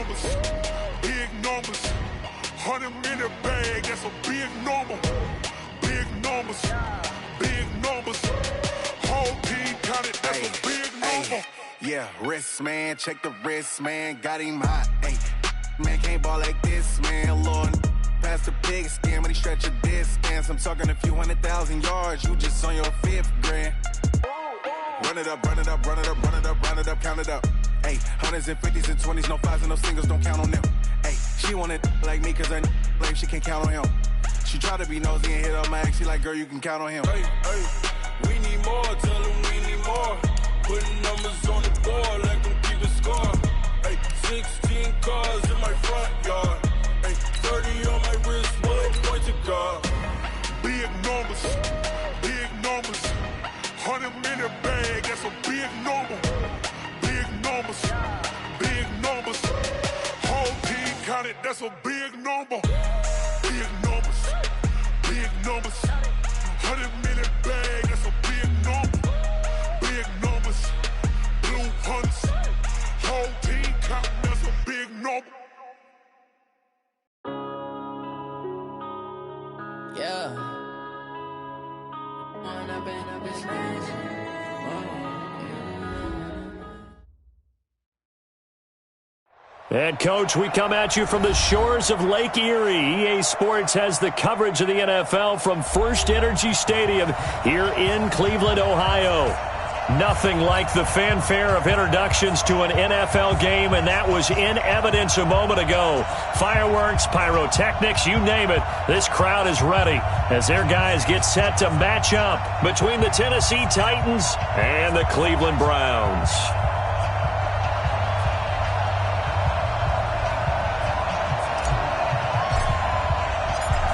numbers, big numbers. 100 minute bag, that's a big number. Big numbers, big numbers. Whole team counted, that's a big number. Yeah, wrist, man, check the wrist, man, got him hot. Ay, man, can't ball like this, man, Lord. Past the big skin, when he stretch a distance. I'm talking a few 100,000 yards, you just on your 5th grand. Run it up, run it up, run it up, run it up, run it up, count it up. Ay, hundreds and 50s and 20s, no 5s and no singles, don't count on them. Ay, she want it like me, cause her like she can't count on him. She try to be nosy and hit up my ex, she like, girl, you can count on him. Hey, hey, we need more, tell them we need more. Putting numbers on the board like I'm keeping score. Hey, 16 cars in my front yard. Hey, 30 on my wrist, one point to guard. Big numbers, big numbers. 100 minute bag, that's a big number. Big numbers, big numbers. Whole team counted, that's a big number. Big numbers, big numbers. 100 minute bag, that's a big number. Big numbers, blue hunts. Whole team counting, that's a big number. Yeah. And, Coach, we come at you from the shores of Lake Erie. EA Sports has the coverage of the NFL from First Energy Stadium here in Cleveland, Ohio. Nothing like the fanfare of introductions to an NFL game, and that was in evidence a moment ago. Fireworks, pyrotechnics, you name it. This crowd is ready as their guys get set to match up between the Tennessee Titans and the Cleveland Browns.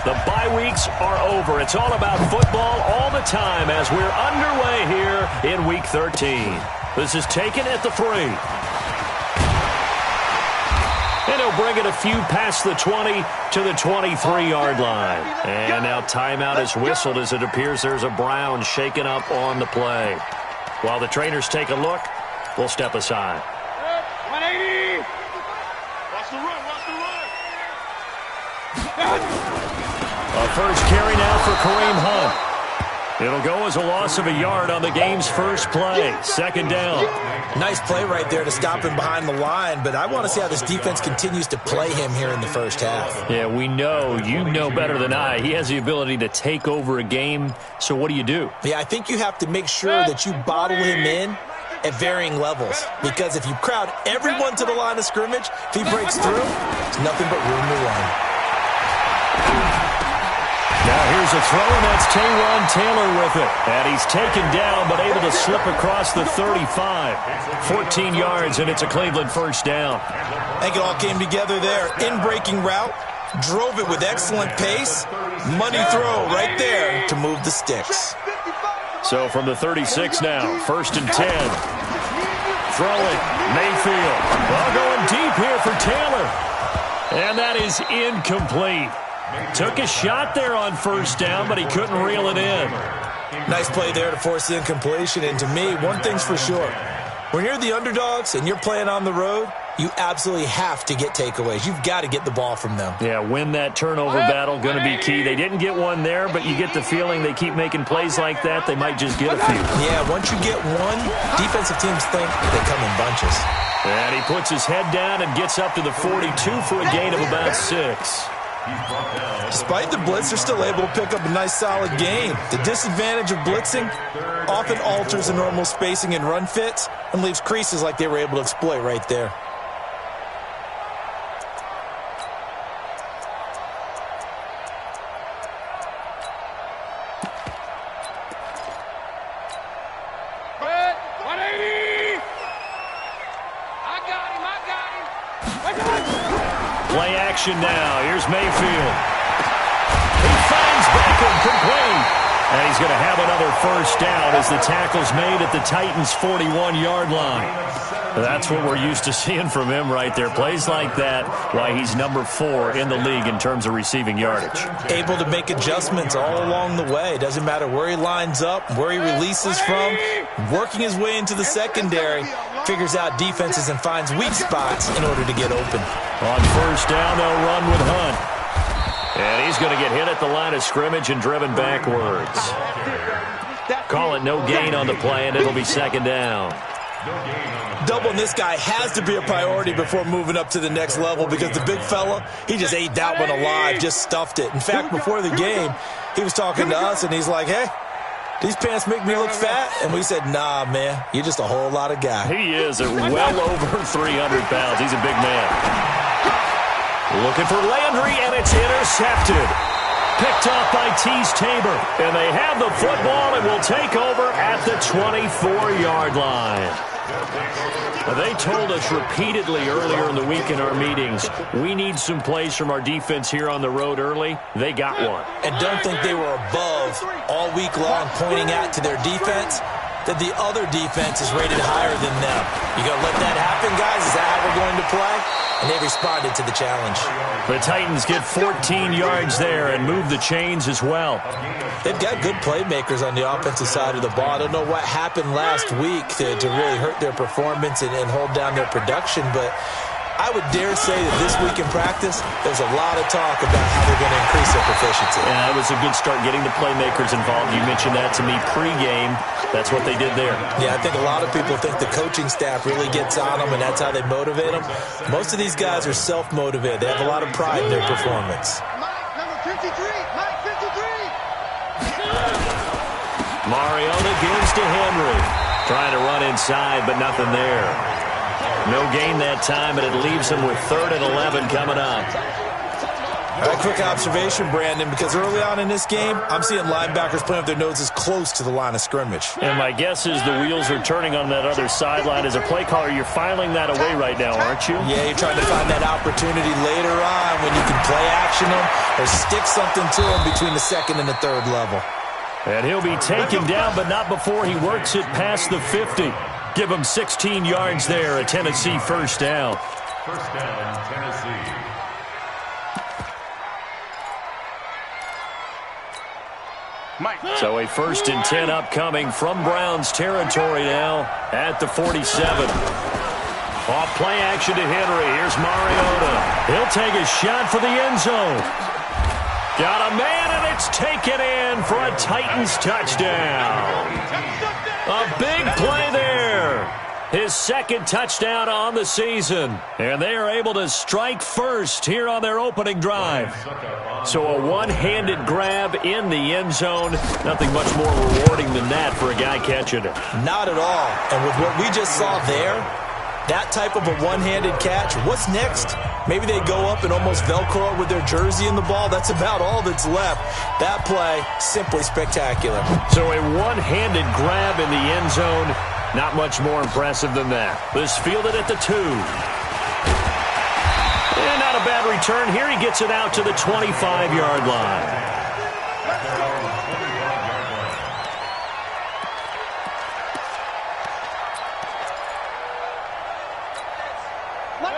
The bye weeks are over. It's all about football all the time as we're underway here in Week 13. This is taken at the 3. And he'll bring it a few past the 20 to the 23-yard line. And now timeout is whistled as it appears there's a Brown shaken up on the play. While the trainers take a look, we'll step aside. 180! Watch the run, watch the run! A first carry now for Kareem Hunt. It'll go as a loss of a yard on the game's first play. Second down. Nice play right there to stop him behind the line, but I want to see how this defense continues to play him here in the first half. Yeah, we know. You know better than I. He has the ability to take over a game, so what do you do? Yeah, I think you have to make sure that you bottle him in at varying levels, because if you crowd everyone to the line of scrimmage, if he breaks through, there's nothing but room to run. Now here's a throw, and that's Taywan Taylor with it. And he's taken down, but able to slip across the 35. 14 yards, and it's a Cleveland first down. I think it all came together there. In-breaking route, drove it with excellent pace. Money throw right there to move the sticks. So from the 36 now, first and 10. Throwing, Mayfield. Well, going deep here for Taylor. And that is incomplete. Took a shot there on first down, but he couldn't reel it in. Nice play there to force the incompletion. And to me, one thing's for sure. When you're the underdogs and you're playing on the road, you absolutely have to get takeaways. You've got to get the ball from them. Yeah, win that turnover battle, going to be key. They didn't get one there, but you get the feeling they keep making plays like that, they might just get a few. Yeah, once you get one, defensive teams think they come in bunches. And he puts his head down and gets up to the 42 for a gain of about 6. Despite the blitz, they're still able to pick up a nice solid gain. The disadvantage of blitzing often alters the normal spacing and run fits and leaves creases like they were able to exploit right there. Play action now. Here's Mayfield. He finds Beckham complete. And he's going to have another first down as the tackle's made at the Titans' 41-yard line. That's what we're used to seeing from him right there. Plays like that, why he's number 4 in the league in terms of receiving yardage. Able to make adjustments all along the way. Doesn't matter where he lines up, where he releases from. Working his way into the secondary. Figures out defenses and finds weak spots in order to get open. On first down, they'll run with Hunt. And he's going to get hit at the line of scrimmage and driven backwards. Call it no gain on the play, and it'll be second down. Doubling this guy has to be a priority before moving up to the next level because the big fella, he just ate that one alive, just stuffed it. In fact, before the game, he was talking to us, and he's like, hey, these pants make me look fat? And we said, nah, man, you're just a whole lot of guy. He is at well over 300 pounds. He's a big man. Looking for Landry, and it's intercepted. Picked off by Tease Tabor. And they have the football and will take over at the 24-yard line. They told us repeatedly earlier in the week in our meetings, we need some plays from our defense here on the road early. They got one. And don't think they were above all week long pointing out to their defense that the other defense is rated higher than them. You going to let that happen, guys? Is that how we're going to play? And they responded to the challenge. The Titans get 14 yards there and move the chains as well. They've got good playmakers on the offensive side of the ball. I don't know what happened last week to really hurt their performance and hold down their production, but I would dare say that this week in practice, there's a lot of talk about how they're going to increase their proficiency. And that was a good start getting the playmakers involved. You mentioned that to me pregame. That's what they did there. Yeah, I think a lot of people think the coaching staff really gets on them, and that's how they motivate them. Most of these guys are self-motivated. They have a lot of pride in their performance. Number 53, Mike 53. Mariota gives to Henry. Trying to run inside, but nothing there. No gain that time, and it leaves him with 3rd and 11 coming up. All right, quick observation, Brandon, because early on in this game, I'm seeing linebackers playing with their noses close to the line of scrimmage. And my guess is the wheels are turning on that other sideline. As a play caller, you're filing that away right now, aren't you? Yeah, you're trying to find that opportunity later on when you can play action them or stick something to them between the 2nd and the 3rd level. And he'll be taken down, but not before he works it past the 50. Give him 16 yards there, a Tennessee first down. First down, Tennessee. So a 1st and 10 upcoming from Browns territory now at the 47. Off play action to Henry. Here's Mariota. He'll take a shot for the end zone. Got a man, and it's taken in for a Titans touchdown. A big play there. His 2nd touchdown on the season. And they are able to strike first here on their opening drive. So a one-handed grab in the end zone. Nothing much more rewarding than that for a guy catching it. Not at all. And with what we just saw there, that type of a one-handed catch, what's next? Maybe they go up and almost Velcro it with their jersey in the ball. That's about all that's left. That play, simply spectacular. So a one-handed grab in the end zone. Not much more impressive than that. This fielded at the 2. And not a bad return. Here he gets it out to the 25-yard line.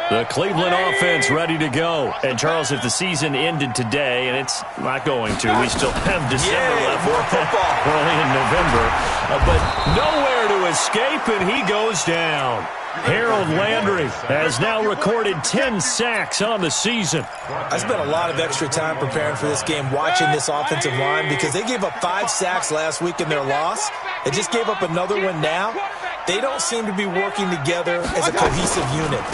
The Cleveland offense ready to go. And, Charles, if the season ended today, and it's not going to, we still have December left. More football. Early in November. But nowhere to escape, and he goes down. Harold Landry has now recorded 10 sacks on the season. I spent a lot of extra time preparing for this game watching this offensive line because they gave up 5 sacks last week in their loss. They just gave up another one now. They don't seem to be working together as a cohesive unit.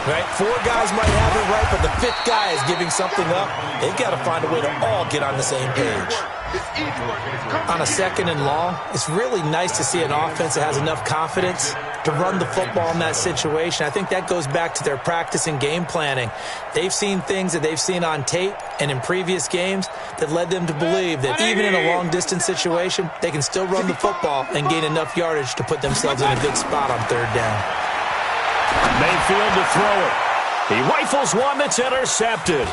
Right? 4 guys might have it right, but the 5th guy is giving something up. They've got to find a way to all get on the same page. On a 2nd and long, it's really nice to see an offense that has enough confidence to run the football in that situation. I think that goes back to their practice and game planning. They've seen things that they've seen on tape and in previous games that led them to believe that even in a long-distance situation, they can still run the football and gain enough yardage to put themselves in a good spot on 3rd down. Mayfield to throw it. He rifles one that's intercepted.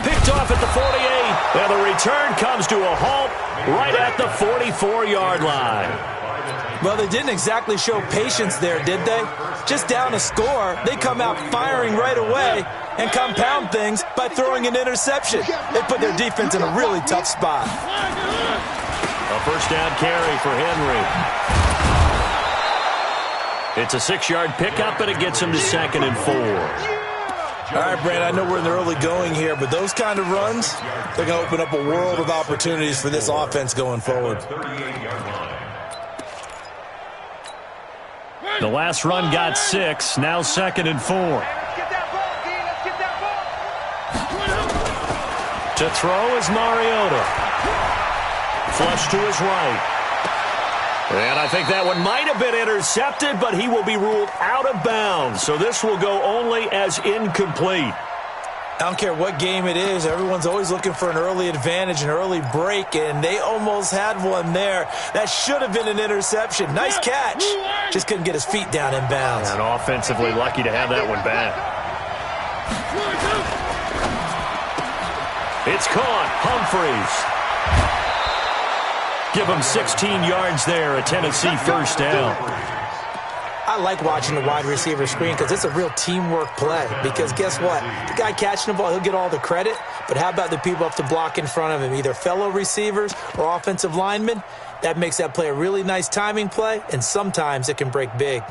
Picked off at the 48, and the return comes to a halt right at the 44-yard line. Well, they didn't exactly show patience there, did they? Just down a score, they come out firing right away and compound things by throwing an interception. They put their defense in a really tough spot. A first down carry for Henry. It's a 6-yard pickup, and it gets him to 2nd and 4. All right, Brand, I know we're in the early going here, but those kind of runs, they're going to open up a world of opportunities for this offense going forward. The last run got 6, now 2nd and 4. To throw is Mariota. Flush to his right. And I think that one might have been intercepted, but he will be ruled out of bounds. So this will go only as incomplete. I don't care what game it is. Everyone's always looking for an early advantage, an early break, and they almost had one there. That should have been an interception. Nice catch. Just couldn't get his feet down in bounds. And offensively lucky to have that one back. It's caught. Humphreys. Give him 16 yards there, a Tennessee first down. I like watching the wide receiver screen because it's a real teamwork play. Because guess what? The guy catching the ball, he'll get all the credit. But how about the people up to block in front of him, either fellow receivers or offensive linemen? That makes that play a really nice timing play, and sometimes it can break big.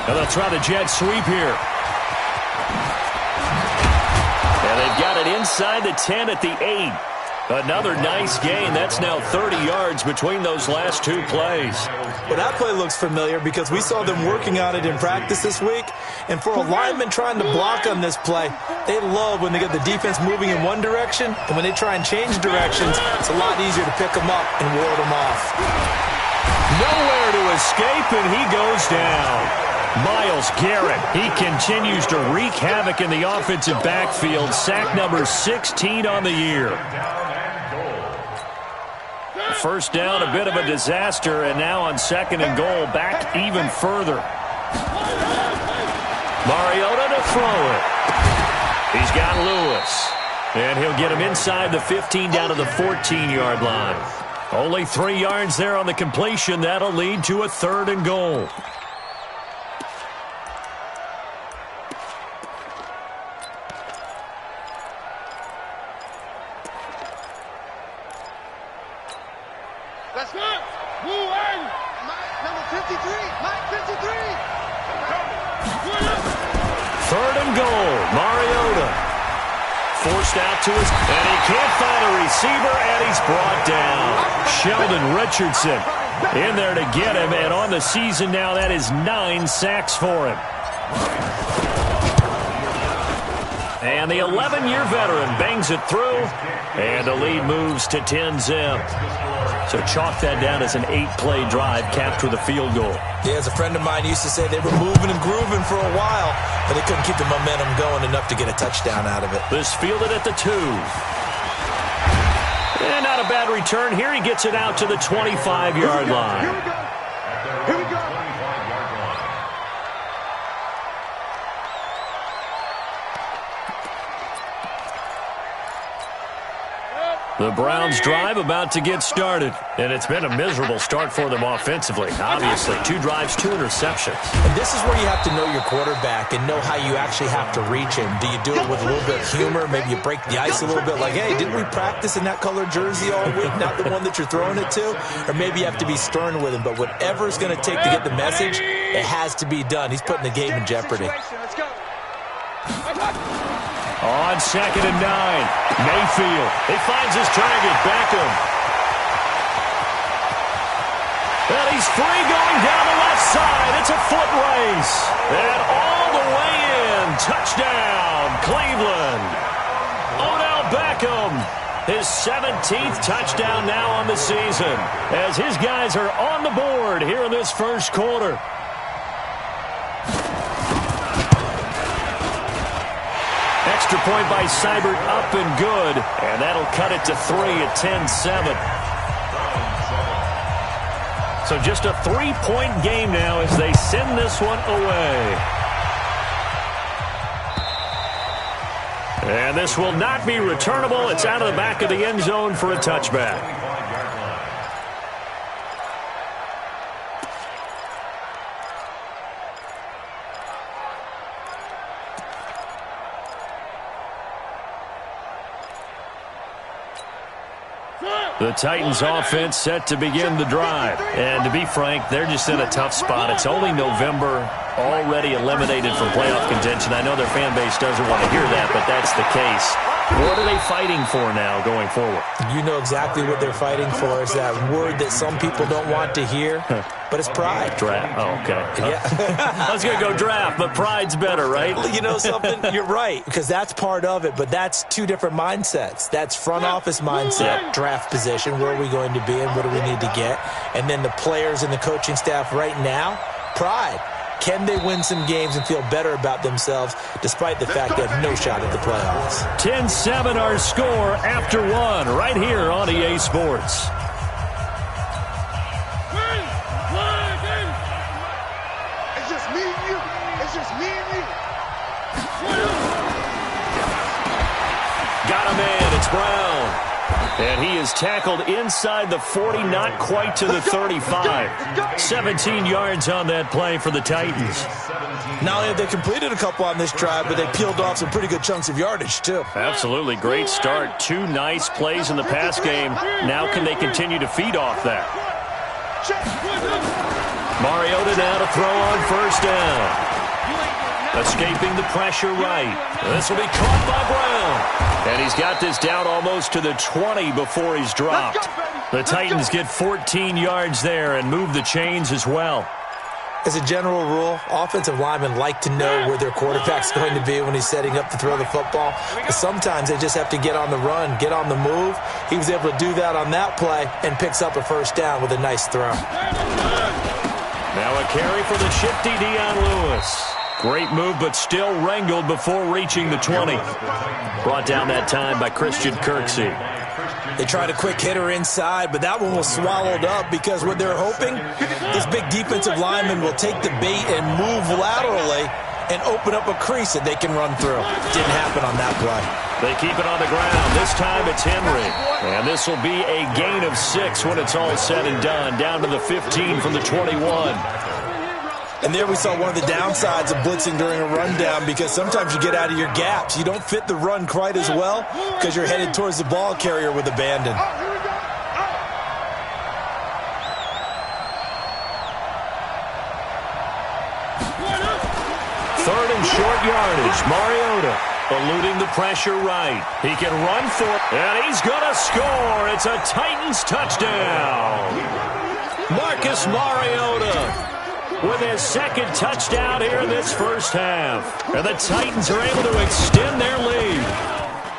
And they'll try the jet sweep here. And they've got it inside the 10 at the 8. Another nice gain. That's now 30 yards between those last two plays. Well, that play looks familiar because we saw them working on it in practice this week. And for a lineman trying to block on this play, they love when they get the defense moving in one direction. And when they try and change directions, it's a lot easier to pick them up and ward them off. Nowhere to escape, and he goes down. Myles Garrett, he continues to wreak havoc in the offensive backfield. Sack number 16 on the year. First down, a bit of a disaster, and now on 2nd and goal, back even further. Mariota to throw it. He's got Lewis. And he'll get him inside the 15 down to the 14-yard line. Only 3 yards there on the completion. That'll lead to a 3rd and goal. Let's go. Move in. Number 53. Mike 53. 3rd and goal. Mariota. Forced out to his, and he can't find a receiver, and he's brought down. Sheldon Richardson in there to get him, and on the season now, that is 9 sacks for him. And the 11-year veteran bangs it through, and the lead moves to 10-zip. So chalk that down as an 8-play drive capped with a field goal. Yeah, as a friend of mine used to say, they were moving and grooving for a while, but they couldn't keep the momentum going enough to get a touchdown out of it. This fielded at the 2. And not a bad return. Here he gets it out to the 25-yard line. Here we go. Here we go. The Browns drive about to get started, and it's been a miserable start for them offensively. Obviously, 2 drives, 2 interceptions. And this is where you have to know your quarterback and know how you actually have to reach him. Do you do it with a little bit of humor? Maybe you break the ice a little bit like, hey, didn't we practice in that colored jersey all week, not the one that you're throwing it to? Or maybe you have to be stern with him, but whatever it's going to take to get the message, it has to be done. He's putting the game in jeopardy. Let's go. On 2nd and 9, Mayfield. He finds his target, Beckham. And he's free going down the left side. It's a foot race. And all the way in. Touchdown, Cleveland. Odell Beckham. His 17th touchdown now on the season. As his guys are on the board here in this first quarter. extra point by Seibert, up and good. And that'll cut it to 3 at 10-7. So just a 3-point game now as they send this one away. And this will not be returnable. It's out of the back of the end zone for a touchback. The Titans offense set to begin the drive. And to be frank, they're just in a tough spot. It's only November, already eliminated from playoff contention. I know their fan base doesn't want to hear that, but that's the case. What are they fighting for now going forward? You know exactly what they're fighting for. Is that word that some people don't want to hear, but it's pride. Draft. Oh, okay. Yeah. I was going to go draft, but pride's better, right? You know something? You're right, because that's part of it, but that's two different mindsets. That's front office mindset, draft position, where are we going to be and what do we need to get? And then the players and the coaching staff right now, pride. Can they win some games and feel better about themselves despite the fact they have no shot at the playoffs? 10-7 our score after one right here on EA Sports. It's just me and you. It's just me and you. Got a man. It's Brown. And he is tackled inside the 40, not quite to the 35. 17 yards on that play for the Titans. Not only have they completed a couple on this drive, but they peeled off some pretty good chunks of yardage, too. Absolutely. Great start. 2 nice plays in the pass game. Now can they continue to feed off that? Mariota now to throw on first down. Escaping the pressure right. This will be caught by Brown. And he's got this down almost to the 20 before he's dropped. The Titans get 14 yards there and move the chains as well. As a general rule, offensive linemen like to know where their quarterback's going to be when he's setting up to throw the football. But sometimes they just have to get on the run, get on the move. He was able to do that on that play and picks up a first down with a nice throw. Now a carry for the shifty Dion Lewis. Great move, but still wrangled before reaching the 20. Brought down that time by Christian Kirksey. They tried a quick hitter inside, but that one was swallowed up because what they're hoping, this big defensive lineman will take the bait and move laterally and open up a crease that they can run through. Didn't happen on that play. They keep it on the ground. This time it's Henry. And this will be a gain of 6 when it's all said and done. Down to the 15 from the 21. And there we saw one of the downsides of blitzing during a rundown because sometimes you get out of your gaps. You don't fit the run quite as well because you're headed towards the ball carrier with abandon. Third and short yardage. Mariota eluding the pressure right. He can run for it, and he's going to score. It's a Titans touchdown. Marcus Mariota with his second touchdown here in this first half. And the Titans are able to extend their lead.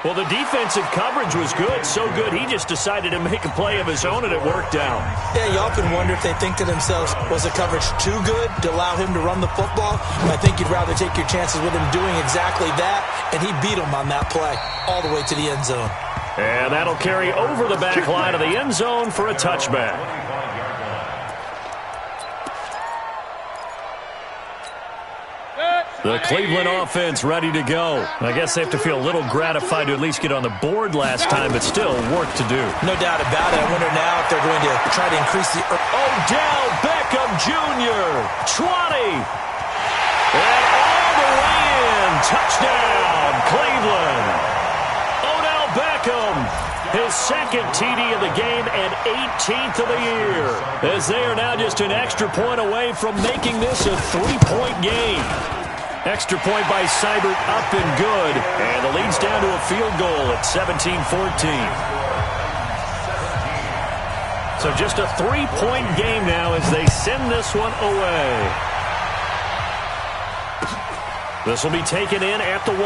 Well, the defensive coverage was good, so good he just decided to make a play of his own, and it worked out. Yeah, you often wonder if they think to themselves, was the coverage too good to allow him to run the football? I think you'd rather take your chances with him doing exactly that, and he beat him on that play all the way to the end zone. And that'll carry over the back line of the end zone for a touchback. The Cleveland offense ready to go. I guess they have to feel a little gratified to at least get on the board last time, but still work to do. No doubt about it. I wonder now if they're going to try to increase the... Odell Beckham Jr., 20. And all the way in. Touchdown, Cleveland. Odell Beckham, his second TD of the game and 18th of the year. As they are now just an extra point away from making this a 3-point game. Extra point by Seibert, up and good. And the lead's down to a field goal at 17-14. So just a 3-point game now as they send this one away. This will be taken in at the 1.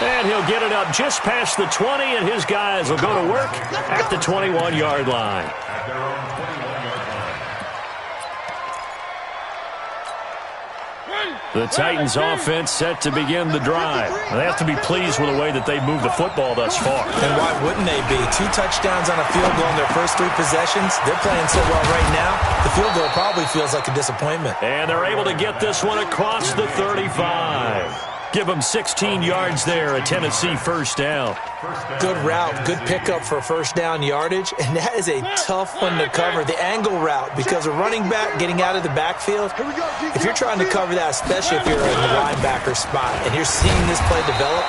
And he'll get it up just past the 20, and his guys will go to work at the 21-yard line. The Titans offense set to begin the drive. They have to be pleased with the way that they've moved the football thus far. And why wouldn't they be? 2 touchdowns on a field goal in their first 3 possessions. They're playing so well right now, the field goal probably feels like a disappointment. And they're able to get this one across the 35. Give them 16 yards there, a Tennessee first down. Good route, good pickup for first down yardage, and that is a tough one to cover, the angle route, because a running back getting out of the backfield, if you're trying to cover that, especially if you're in the linebacker spot, and you're seeing this play develop,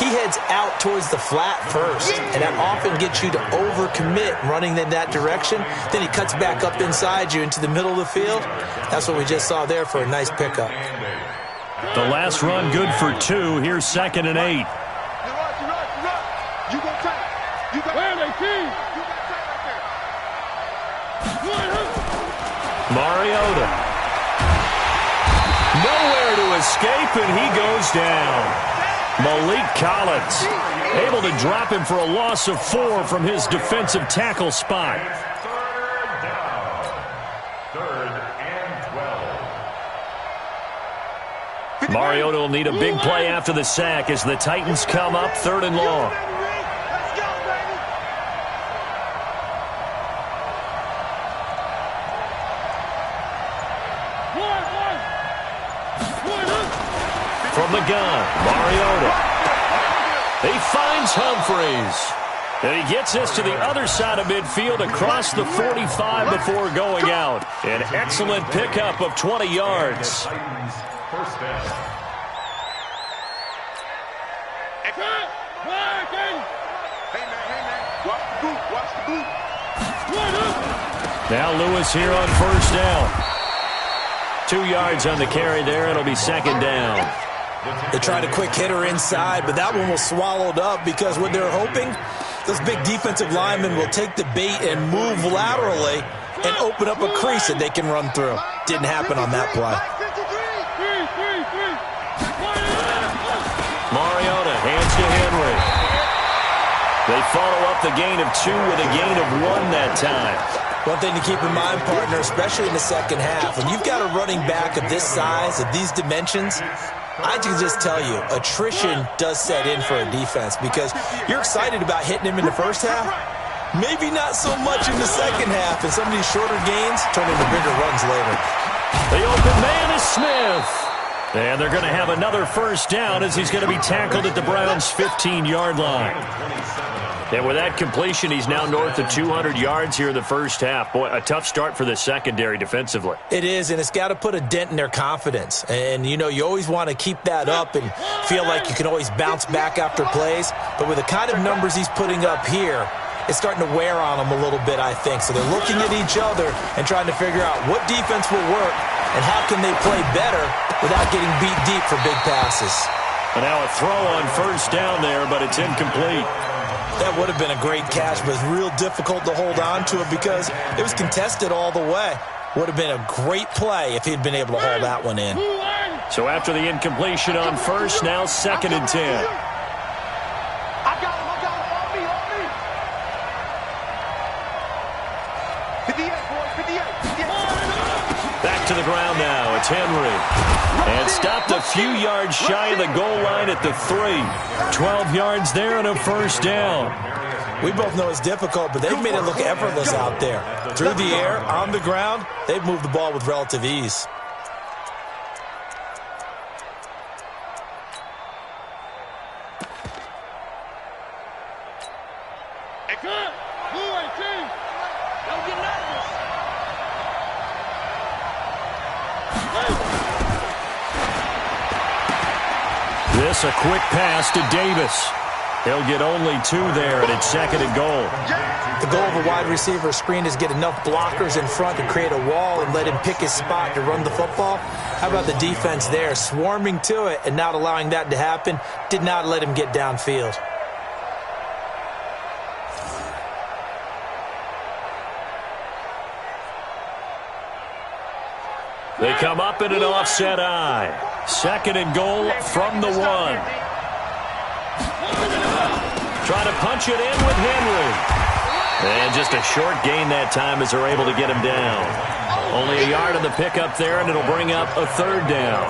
he heads out towards the flat first, and that often gets you to overcommit running in that direction. Then he cuts back up inside you into the middle of the field. That's what we just saw there for a nice pickup. The last run good for 2. Here's 2nd and 8. You go track. You got where they see. Mariota. Nowhere to escape, and he goes down. Malik Collins able to drop him for a loss of 4 from his defensive tackle spot. Mariota will need a big play after the sack as the Titans come up 3rd and long. From the gun, Mariota. He finds Humphreys. And he gets us to the other side of midfield across the 45 before going out. An excellent pickup of 20 yards. First down. Hey, man. Watch the boot. Now Lewis here on first down. 2 yards on the carry there. It'll be 2nd down. They tried a quick hitter inside, but that one was swallowed up because what they're hoping, those big defensive linemen will take the bait and move laterally and open up a crease that they can run through. Didn't happen on that play. Mariota hands to Henry. They follow up the gain of 2 with a gain of 1 that time. One thing to keep in mind, partner, especially in the second half, when you've got a running back of this size, of these dimensions, I can just tell you, attrition does set in for a defense because you're excited about hitting him in the first half. Maybe not so much in the second half, and some of these shorter gains turn into bigger runs later. The open man is Smith. And they're going to have another first down as he's going to be tackled at the Browns' 15-yard line. And with that completion, he's now north of 200 yards here in the first half. Boy, a tough start for the secondary defensively. It is, and it's got to put a dent in their confidence. And, you know, you always want to keep that up and feel like you can always bounce back after plays. But with the kind of numbers he's putting up here, it's starting to wear on them a little bit, I think. So they're looking at each other and trying to figure out what defense will work and how can they play better without getting beat deep for big passes. And now a throw on first down there, but it's incomplete. That would have been a great catch, but it's real difficult to hold on to it because it was contested all the way. Would have been a great play if he'd been able to hold that one in. So after the incompletion on first, now 2nd and 10. I got him. On me. 58, boys. 58. Back to the ground now. It's Henry. And stopped a few yards shy of the goal line at the 3. 12 yards there and a first down. We both know it's difficult, but they've made it look effortless out there. Through the air, on the ground, they've moved the ball with relative ease. This a quick pass to Davis. He'll get only 2 there, and it's 2nd and goal. The goal of a wide receiver screen is get enough blockers in front to create a wall and let him pick his spot to run the football. How about the defense there, swarming to it and not allowing that to happen? Did not let him get downfield. They come up in an offset eye. 2nd and goal from the 1. Trying to punch it in with Henry. And just a short gain that time as they're able to get him down. Only a yard on the pickup there, and it'll bring up a 3rd down.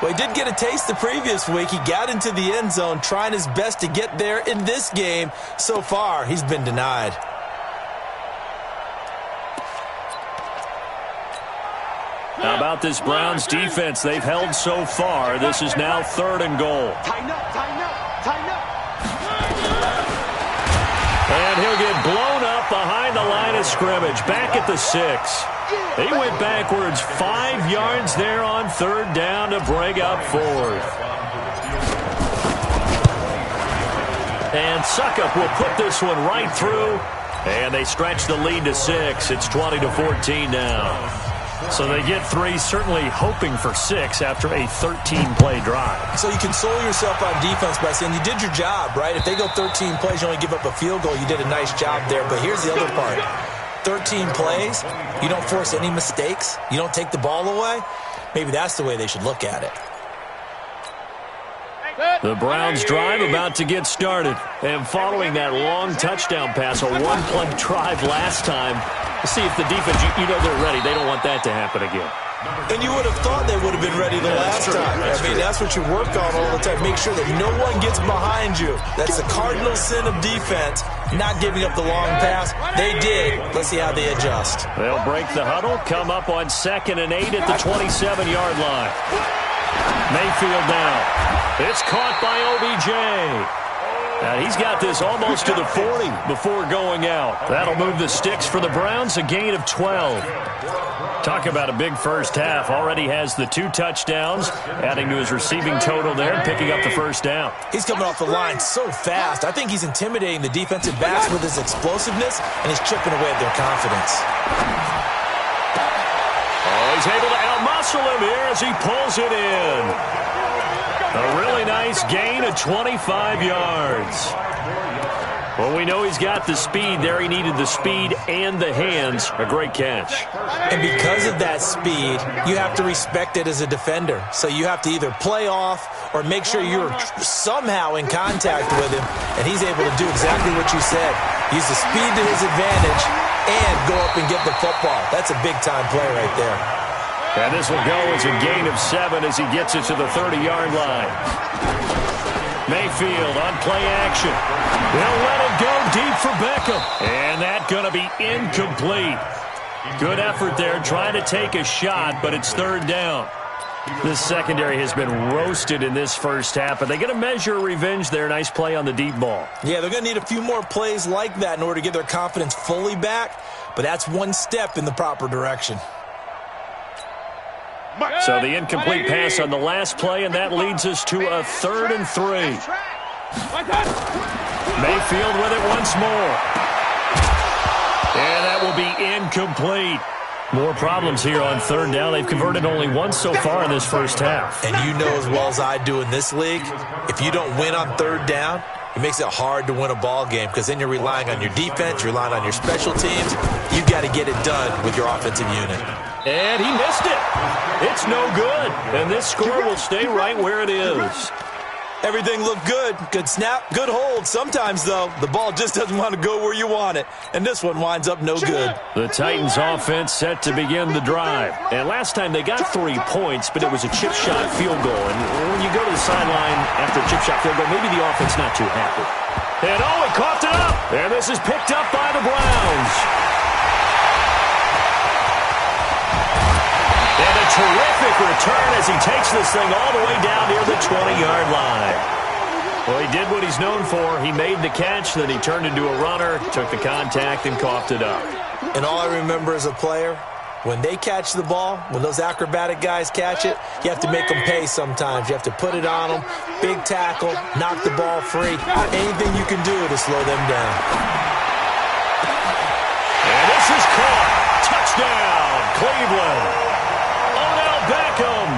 Well, he did get a taste the previous week. He got into the end zone trying his best to get there in this game. So far, he's been denied. How about this Browns defense? They've held so far. This is now 3rd and goal. Tighten up, tighten up, tighten up. And he'll get blown up behind the line of scrimmage. Back at the 6. He went backwards 5 yards there on 3rd down to bring up 4th. And Suckup will put this one right through. And they stretch the lead to 6. It's 20-14 now. So they get 3, certainly hoping for 6 after a 13-play drive. So you console yourself on defense by saying you did your job, right? If they go 13 plays, you only give up a field goal, you did a nice job there. But here's the other part. 13 plays, you don't force any mistakes, you don't take the ball away. Maybe that's the way they should look at it. The Browns drive about to get started. And following that long touchdown pass, a one-play drive last time, we'll see if the defense, you know they're ready. They don't want that to happen again. And you would have thought they would have been ready the last time. That's what you work on all the time. Make sure that no one gets behind you. That's the cardinal sin of defense, not giving up the long pass. They did. Let's see how they adjust. They'll break the huddle, come up on 2nd and 8 at the 27-yard line. Mayfield now. It's caught by OBJ. And he's got this almost to the 40 before going out. That'll move the sticks for the Browns, a gain of 12. Talk about a big first half. Already has the 2 touchdowns, adding to his receiving total there and picking up the first down. He's coming off the line so fast. I think he's intimidating the defensive backs with his explosiveness, and he's chipping away at their confidence. Oh, he's able to outmuscle him here as he pulls it in. A really nice gain of 25 yards. Well, we know he's got the speed there. He needed the speed and the hands. A great catch. And because of that speed, you have to respect it as a defender. So you have to either play off or make sure you're somehow in contact with him. And he's able to do exactly what you said. Use the speed to his advantage and go up and get the football. That's a big-time play right there. And this will go as a gain of 7 as he gets it to the 30-yard line. Mayfield on play action. They'll let it go deep for Beckham. And that's going to be incomplete. Good effort there trying to take a shot, but it's 3rd down. This secondary has been roasted in this first half, but they're going to measure revenge there. Nice play on the deep ball. Yeah, they're going to need a few more plays like that in order to get their confidence fully back, but that's one step in the proper direction. So the incomplete pass on the last play, and that leads us to a 3rd and 3. Mayfield with it once more. And that will be incomplete. More problems here on 3rd down. They've converted only once so far in this first half. And you know as well as I do in this league, if you don't win on 3rd down, it makes it hard to win a ball game because then you're relying on your defense, you're relying on your special teams. You've got to get it done with your offensive unit. And he missed it. It's no good. And this score will stay right where it is. Everything looked good. Good snap, good hold. Sometimes, though, the ball just doesn't want to go where you want it. And this one winds up no good. The Titans offense set to begin the drive. And last time they got 3 points, but it was a chip shot field goal. And when you go to the sideline after a chip shot field goal, maybe the offense not too happy. And he coughed it up. And this is picked up by the Browns. And a terrific return as he takes this thing all the way down near the 20-yard line. Well, he did what he's known for. He made the catch, then he turned into a runner, took the contact, and coughed it up. And all I remember as a player, when they catch the ball, when those acrobatic guys catch it, you have to make them pay sometimes. You have to put it on them, big tackle, knock the ball free, anything you can do to slow them down. And this is caught. Touchdown, Cleveland. Beckham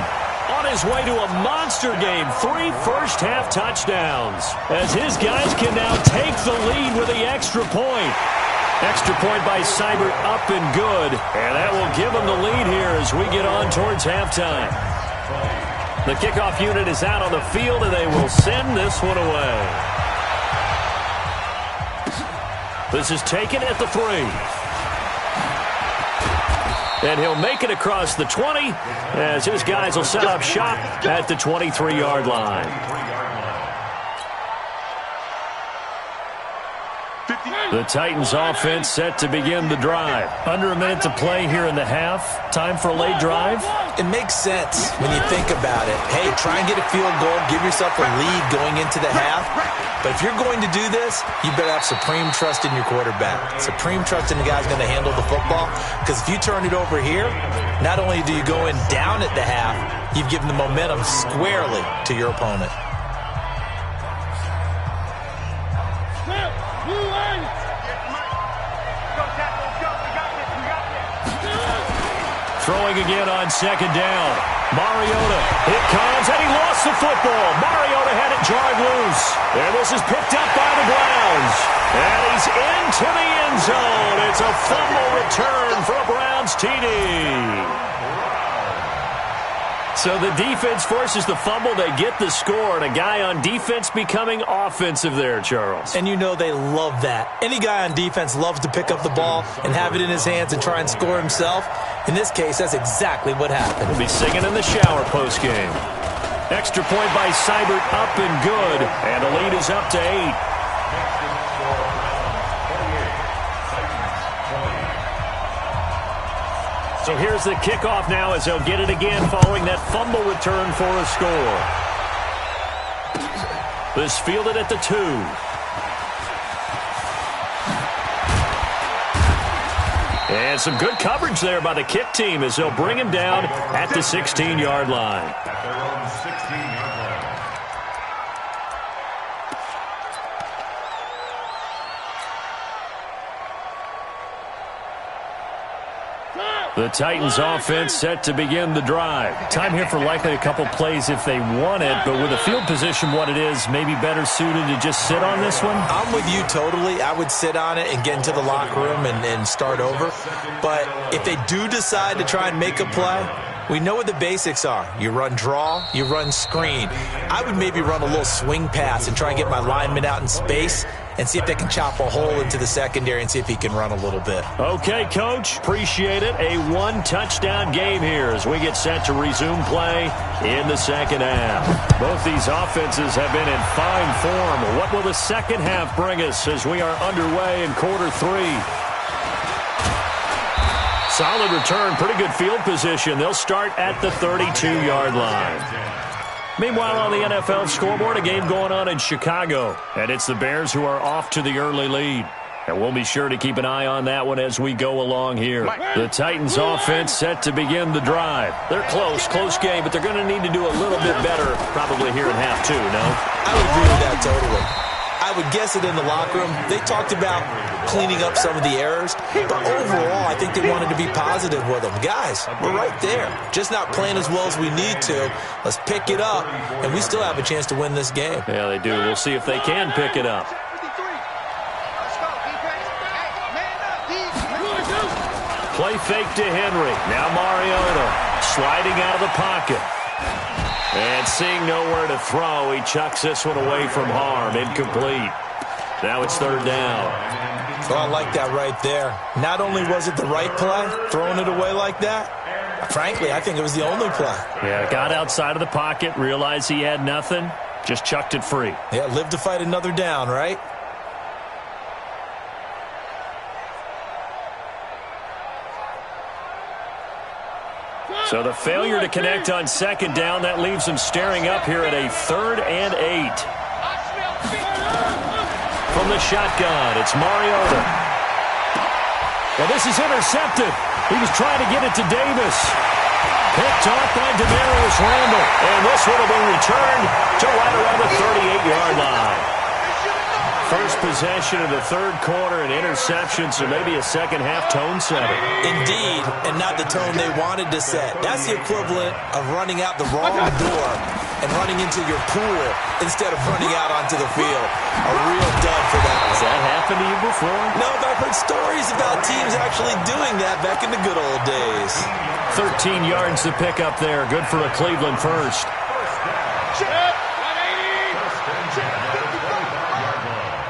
on his way to a monster game. 3 first-half touchdowns as his guys can now take the lead with the extra point. Extra point by Seibert up and good. And that will give them the lead here as we get on towards halftime. The kickoff unit is out on the field, and they will send this one away. This is taken at the 3. And he'll make it across the 20 as his guys will set up shop at the 23-yard line. The Titans offense set to begin the drive. Under a minute to play here in the half. Time for a late drive. It makes sense when you think about it. Hey, try and get a field goal. Give yourself a lead going into the half. But if you're going to do this, you better have supreme trust in your quarterback. Supreme trust in the guy's going to handle the football. Because if you turn it over here, not only do you go in down at the half, you've given the momentum squarely to your opponent. Throwing again on second down. Mariota, it comes, and he lost the football. Mariota had it jarred loose. And this is picked up by the Browns. And he's into the end zone. It's a fumble return for a Browns TD. So the defense forces the fumble. They get the score, and a guy on defense becoming offensive there, Charles. And you know they love that. Any guy on defense loves to pick up the ball and have it in his hands and try and score himself. In this case, that's exactly what happened. He'll be singing in the shower postgame. Extra point by Seibert, up and good. And the lead is up to 8. So here's the kickoff now as they'll get it again following that fumble return for a score. This fielded at the 2. And some good coverage there by the kick team as they'll bring him down at the 16-yard line. At their own 16-yard line. The Titans offense set to begin the drive. Time here for likely a couple plays if they want it, but with the field position what it is, maybe better suited to just sit on this one? I'm with you totally. I would sit on it and get into the locker room and start over. But if they do decide to try and make a play, we know what the basics are. You run draw, you run screen. I would maybe run a little swing pass and try and get my lineman out in space and see if they can chop a hole into the secondary and see if he can run a little bit. Okay, Coach. Appreciate it. A one-touchdown game here as we get set to resume play in the second half. Both these offenses have been in fine form. What will the second half bring us as we are underway in quarter 3? Solid return, pretty good field position. They'll start at the 32-yard line. Meanwhile, on the NFL scoreboard, a game going on in Chicago. And it's the Bears who are off to the early lead. And we'll be sure to keep an eye on that one as we go along here. The Titans offense set to begin the drive. They're close game, but they're going to need to do a little bit better probably here in half 2, no? I would agree with that totally. I would guess it in the locker room. They talked about cleaning up some of the errors, but overall, I think they wanted to be positive with them. Guys, we're right there. Just not playing as well as we need to. Let's pick it up, and we still have a chance to win this game. Yeah, they do. We'll see if they can pick it up. Play fake to Henry. Now Mariota sliding out of the pocket. And seeing nowhere to throw, he chucks this one away from harm. Incomplete. Now it's third down. Oh, I like that right there. Not only was it the right play, throwing it away like that, frankly, I think it was the only play. Yeah, got outside of the pocket, realized he had nothing, just chucked it free. Yeah, live to fight another down, right? So the failure to connect on second down, that leaves them staring up here at a 3rd and 8. From the shotgun, it's Mariota. Well, this is intercepted. He was trying to get it to Davis. Picked off by Demarius Randall. And this would have been returned to right around the 38-yard line. First possession of the third quarter, an interception, so maybe a second-half tone setter. Indeed, and not the tone they wanted to set. That's the equivalent of running out the wrong door and running into your pool instead of running out onto the field. A real dud for that one. Has that happened to you before? No, but I've heard stories about teams actually doing that back in the good old days. 13 yards to pick up there. Good for a Cleveland first.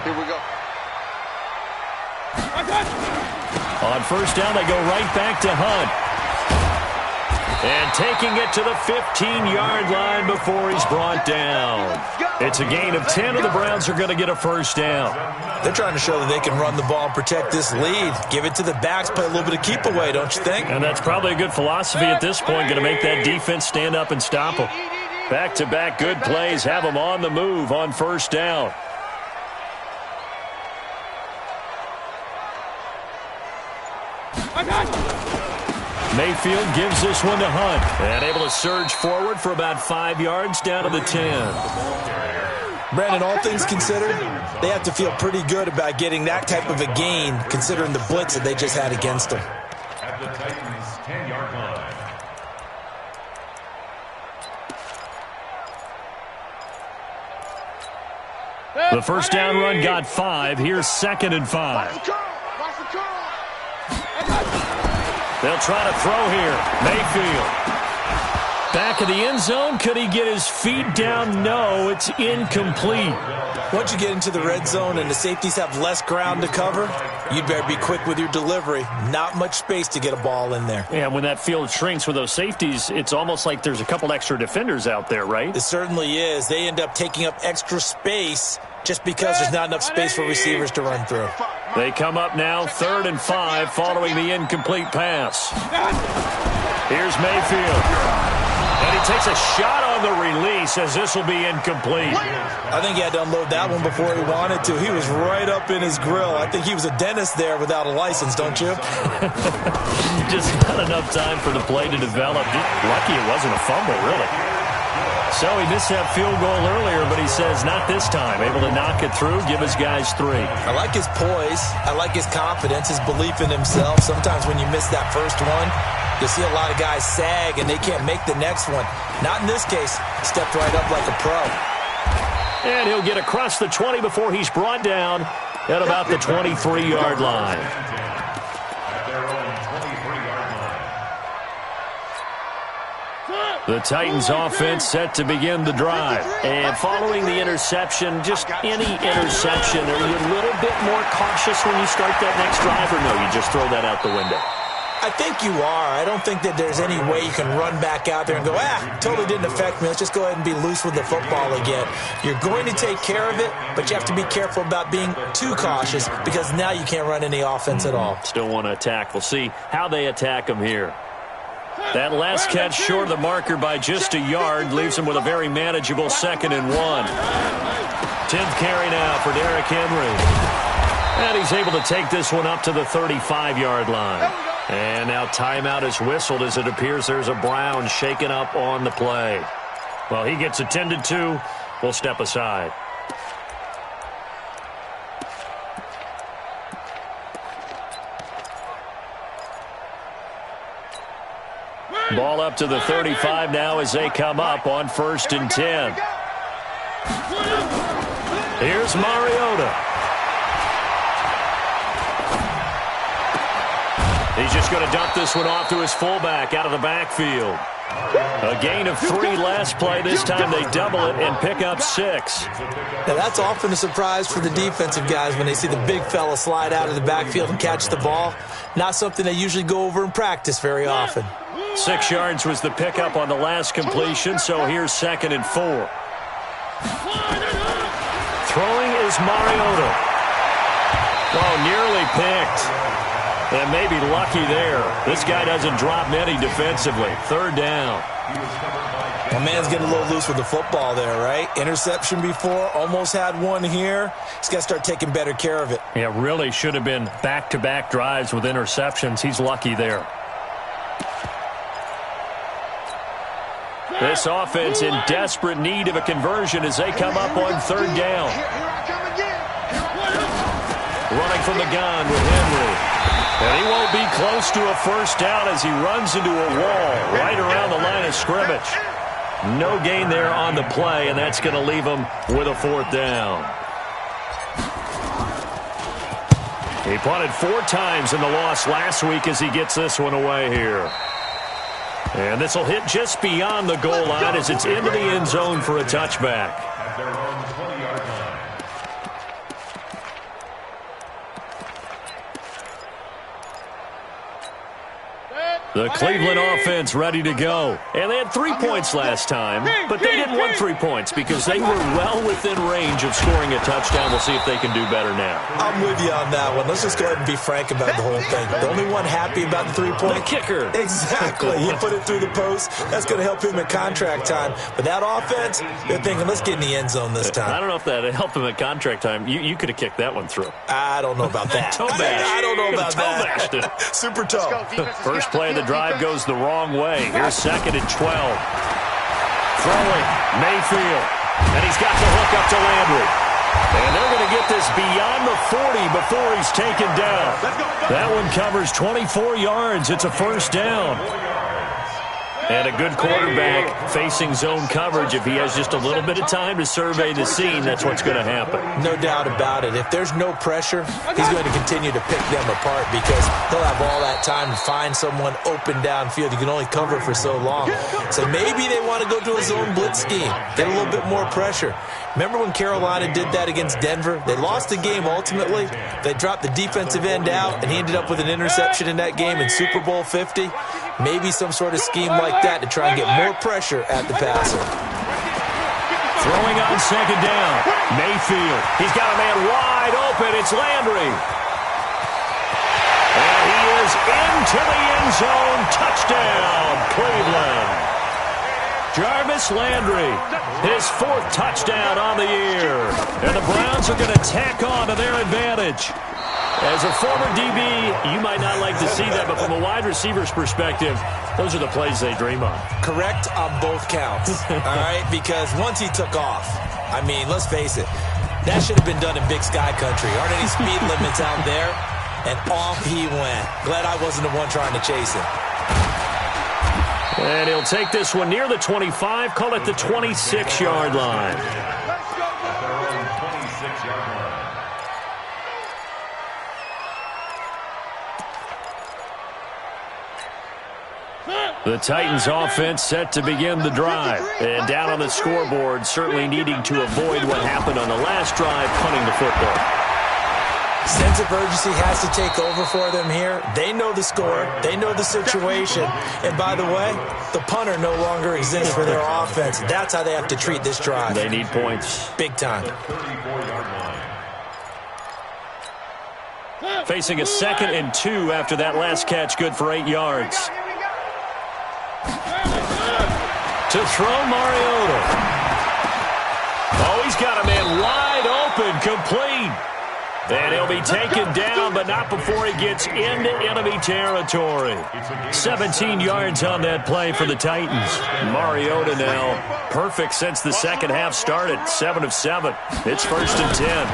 Here we go. On first down, they go right back to Hunt. And taking it to the 15-yard line before he's brought down. It's a gain of 10, and the Browns are going to get a first down. They're trying to show that they can run the ball and protect this lead. Give it to the backs, play a little bit of keep away, don't you think? And that's probably a good philosophy at this point, going to make that defense stand up and stop them. Back-to-back good plays have them on the move on first down. Mayfield gives this one to Hunt. And able to surge forward for about 5 yards down to the 10. Brandon, all things considered, they have to feel pretty good about getting that type of a gain, considering the blitz that they just had against them. At the Titans' 10-yard line. The first down run got 5. Here's 2nd and 5. They'll try to throw here. Mayfield. Back of the end zone. Could he get his feet down? No, it's incomplete. Once you get into the red zone and the safeties have less ground to cover, you'd better be quick with your delivery. Not much space to get a ball in there. Yeah, when that field shrinks with those safeties, it's almost like there's a couple extra defenders out there, right? It certainly is. They end up taking up extra space just because there's not enough space for receivers to run through. They come up now 3rd and 5 following the incomplete pass. Here's Mayfield. And he takes a shot on the release as this will be incomplete. I think he had to unload that one before he wanted to. He was right up in his grill. I think he was a dentist there without a license, don't you? Just not enough time for the play to develop. Lucky it wasn't a fumble, really. So he missed that field goal earlier, but he says not this time. Able to knock it through, give his guys 3. I like his poise. I like his confidence, his belief in himself. Sometimes when you miss that first one, you see a lot of guys sag and they can't make the next one. Not in this case. Stepped right up like a pro. And he'll get across the 20 before he's brought down at about the 23-yard line. The Titans offense set to begin the drive. And following the interception, just any interception, are you a little bit more cautious when you start that next drive, or no, you just throw that out the window? I think you are. I don't think that there's any way you can run back out there and go, totally didn't affect me. Let's just go ahead and be loose with the football again. You're going to take care of it, but you have to be careful about being too cautious because now you can't run any offense at all. Still want to attack. We'll see how they attack him here. That last catch short of the marker by just a yard leaves him with a very manageable 2nd and 1. 10th carry now for Derrick Henry. And he's able to take this one up to the 35-yard line. And now timeout is whistled as it appears there's a Brown shaken up on the play. Well, he gets attended to. We'll step aside. Ball up to the 35 now as they come up on 1st and 10. Here's Mariota. He's just going to dump this one off to his fullback out of the backfield. A gain of 3 last play. This time they double it and pick up 6. Now that's often a surprise for the defensive guys when they see the big fella slide out of the backfield and catch the ball. Not something they usually go over in practice very often. 6 yards was the pickup on the last completion, so here's 2nd and 4. Throwing is Mariota. Oh, nearly picked. And maybe lucky there. This guy doesn't drop many defensively. 3rd down. My man's getting a little loose with the football there, right? Interception before, almost had one here. He's got to start taking better care of it. Yeah, really should have been back-to-back drives with interceptions. He's lucky there. This offense in desperate need of a conversion as they come up on 3rd down. Running from the gun with Henry. And he won't be close to a first down as he runs into a wall right around the line of scrimmage. No gain there on the play, and that's going to leave him with a 4th down. He punted 4 times in the loss last week as he gets this one away here. And this will hit just beyond the goal line as it's into the end zone for a touchback. The Cleveland offense ready to go. And they had 3 points last time, but they didn't want 3 points because they were well within range of scoring a touchdown. We'll see if they can do better now. I'm with you on that one. Let's just go ahead and be frank about the whole thing. The only one happy about the 3-point? The kicker. Exactly. He put it through the post. That's going to help him at contract time. But that offense, they're thinking, let's get in the end zone this time. I don't know if that helped him at contract time. You could have kicked that one through. I don't know about that. Toe bash. I don't know about that. Bashed it. Super toe. First play of the drive goes the wrong way. Here's 2nd and 12. Throwing Mayfield. And he's got the hook up to Landry. And they're going to get this beyond the 40 before he's taken down. That one covers 24 yards. It's a first down. And a good quarterback facing zone coverage. If he has just a little bit of time to survey the scene, that's what's going to happen. No doubt about it. If there's no pressure, he's going to continue to pick them apart because he'll have all that time to find someone open downfield. You can only cover for so long. So maybe they want to go to a zone blitz scheme, get a little bit more pressure. Remember when Carolina did that against Denver? They lost the game ultimately. They dropped the defensive end out, and he ended up with an interception in that game in Super Bowl 50. Maybe some sort of scheme like that to try and get more pressure at the passer. Throwing on 2nd down. Mayfield. He's got a man wide open. It's Landry. And he is into the end zone. Touchdown, Cleveland. Jarvis Landry, his 4th touchdown on the year. And the Browns are going to tack on to their advantage. As a former DB, you might not like to see that, but from a wide receiver's perspective, those are the plays they dream of. Correct on both counts, all right? Because once he took off, I mean, let's face it, that should have been done in Big Sky Country. Aren't any speed limits out there? And off he went. Glad I wasn't the one trying to chase him. And he'll take this one near the 25, call it the 26-yard line. The Titans offense set to begin the drive. And down on the scoreboard, certainly needing to avoid what happened on the last drive, punting the football. Sense of urgency has to take over for them here. They know the score. They know the situation. And by the way, the punter no longer exists for their offense. That's how they have to treat this drive. They need points. Big time. Facing a 2nd and 2 after that last catch, good for 8 yards. To throw Mariota. Oh, he's got a man wide open, complete. And he'll be taken down, but not before he gets into enemy territory. 17 yards on that play for the Titans. Mariota now perfect since the second half started. 7 of 7. It's 1st and 10.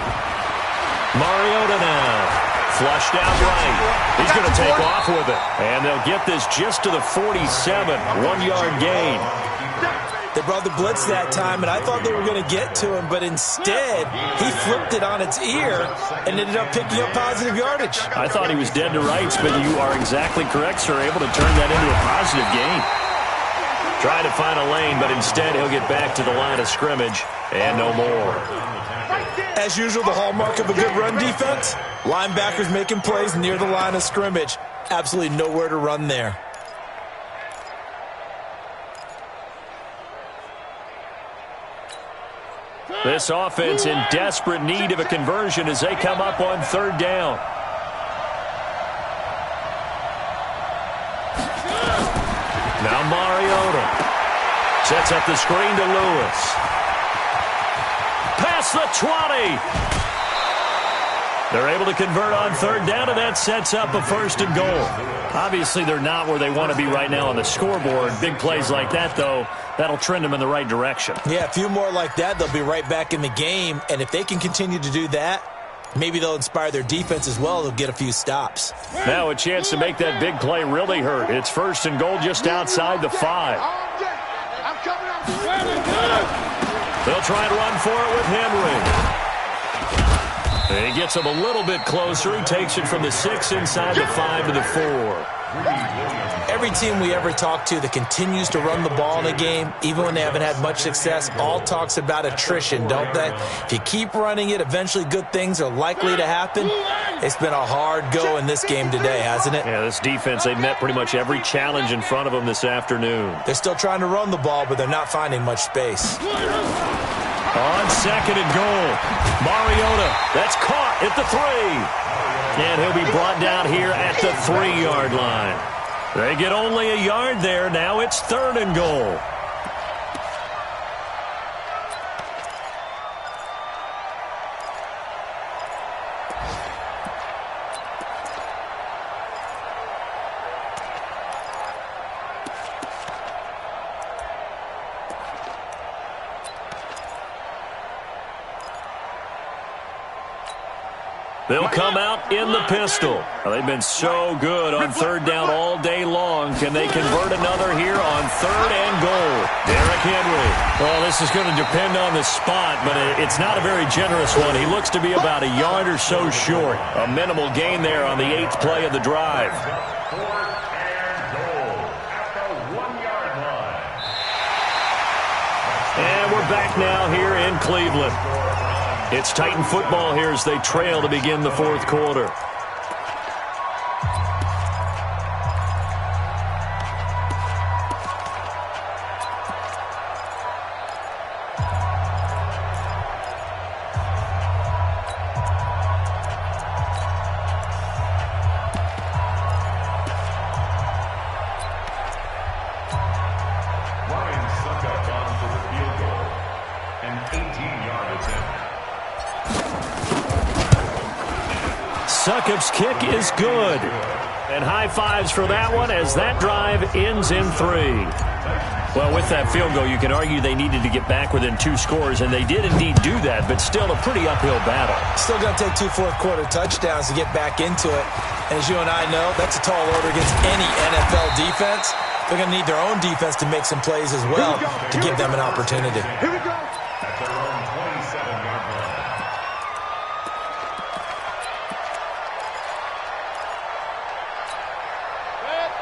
Mariota now. Flushed out right. He's going to take off with it. And they'll get this just to the 47. 1-yard gain. They brought the blitz that time, and I thought they were going to get to him, but instead, he flipped it on its ear and ended up picking up positive yardage. I thought he was dead to rights, but you are exactly correct, sir. Able to turn that into a positive gain. Try to find a lane, but instead he'll get back to the line of scrimmage and no more. As usual, the hallmark of a good run defense, linebackers making plays near the line of scrimmage. Absolutely nowhere to run there. This offense in desperate need of a conversion as they come up on 3rd down. Now Mariota sets up the screen to Lewis. Past the 20. They're able to convert on 3rd down, and that sets up a 1st and goal. Obviously, they're not where they want to be right now on the scoreboard. Big plays like that, though, that'll trend them in the right direction. Yeah, a few more like that, they'll be right back in the game. And if they can continue to do that, maybe they'll inspire their defense as well. They'll get a few stops. Now a chance to make that big play really hurt. It's 1st and goal just outside the 5. They'll try and run for it with Henry. And he gets him a little bit closer. He takes it from the 6 inside the 5 to the 4. Every team we ever talk to that continues to run the ball in a game, even when they haven't had much success, all talks about attrition, don't they? If you keep running it, eventually good things are likely to happen. It's been a hard go in this game today, hasn't it? Yeah, this defense, they've met pretty much every challenge in front of them this afternoon. They're still trying to run the ball, but they're not finding much space. On second and goal, Mariota, that's caught at the 3. And he'll be brought down here at the 3-yard line. They get only a yard there. Now it's 3rd and goal. They'll come out in the pistol. Well, they've been so good on 3rd down all day long. Can they convert another here on 3rd and goal? Derrick Henry. Well, this is going to depend on the spot, but it's not a very generous one. He looks to be about a yard or so short. A minimal gain there on the 8th play of the drive. 4th and goal at the 1-yard line. And we're back now here in Cleveland. It's Titan football here as they trail to begin the 4th quarter. Ryan Suckup on for the field goal. An 18-yard attempt. Succup's kick is good. And high fives for that one as that drive ends in 3. Well, with that field goal, you can argue they needed to get back within 2 scores, and they did indeed do that, but still a pretty uphill battle. Still going to take 2 fourth-quarter touchdowns to get back into it. And as you and I know, that's a tall order against any NFL defense. They're going to need their own defense to make some plays as well to give them an opportunity. Here we go. At their own 27-yard line.